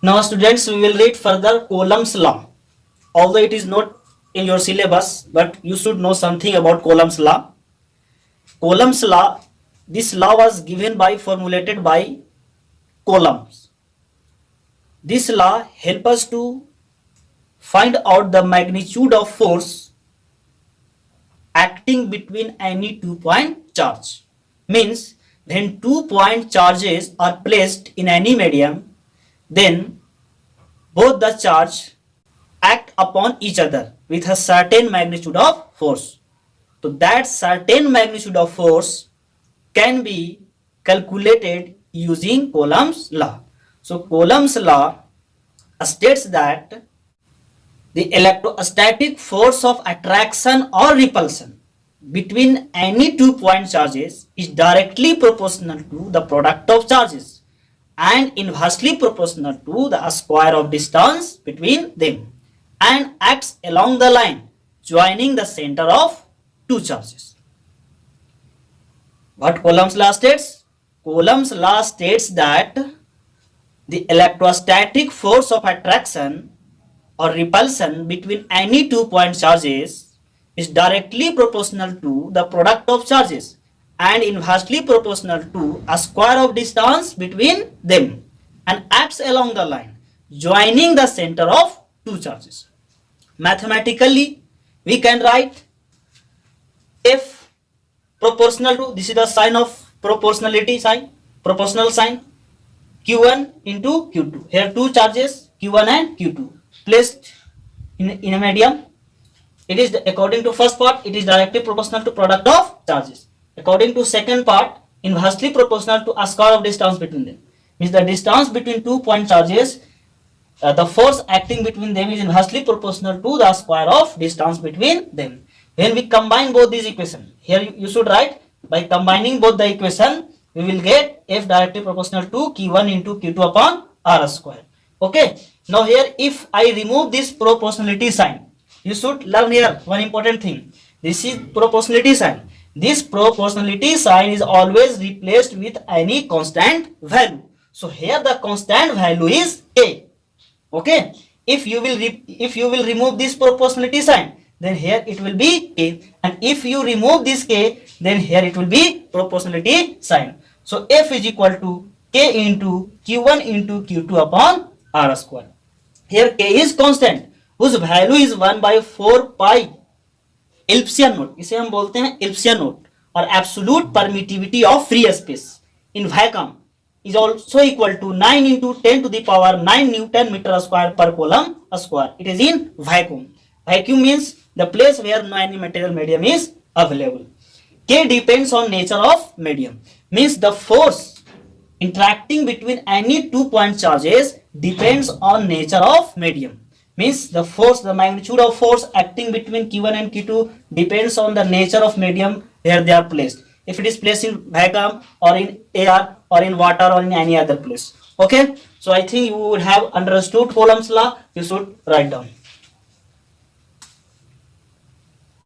Now students, we will read further Coulomb's law. Although it is not in your syllabus, but you should know something about Coulomb's law. Coulomb's law, this law was formulated by Coulomb. This law helps us to find out the magnitude of force acting between any 2-point charge. Means when 2-point charges are placed in any medium, then both the charge act upon each other with a certain magnitude of force. So that certain magnitude of force can be calculated using Coulomb's law. So Coulomb's law states that the electrostatic force of attraction or repulsion between any 2-point charges is directly proportional to the product of charges and inversely proportional to the square of distance between them, and acts along the line joining the center of two charges. What Coulomb's law states? Coulomb's law states that the electrostatic force of attraction or repulsion between any 2-point charges is directly proportional to the product of charges and inversely proportional to a square of distance between them, and acts along the line joining the center of two charges. Mathematically, we can write F proportional to, this is the sign of proportionality sign, proportional sign, Q1 into Q2. Here two charges, Q1 and Q2, placed in a medium. It is, according to first part, it is directly proportional to product of charges. According to second part, inversely proportional to a square of distance between them. Means the distance between 2-point charges, the force acting between them is inversely proportional to the square of distance between them. When we combine both these equations, here you should write, by combining both the equation, we will get F directly proportional to Q1 into Q2 upon R square. Okay. Now here, if I remove this proportionality sign, you should learn here one important thing. This is proportionality sign. This proportionality sign is always replaced with any constant value. So here the constant value is K. Okay. If you will remove this proportionality sign, then here it will be K, and if you remove this K, then here it will be proportionality sign. So F is equal to K into Q1 into Q2 upon R square. Here K is constant, whose value is 1/4 pi Elpsian note. इसे हम बोलते हैं Elpsian note, और absolute permittivity of free space in vacuum is also equal to 9 into 10 to the power 9 Newton meter square per coulomb square. It is in vacuum. Vacuum means the place where no any material medium is available. K depends on nature of medium. Means the force interacting between any 2-point charges depends on nature of medium. Means the force, the magnitude of force acting between Q1 and Q2 depends on the nature of medium where they are placed. If it is placed in vacuum or in air or in water or in any other place. Okay. So I think you would have understood Coulomb's law. You should write down.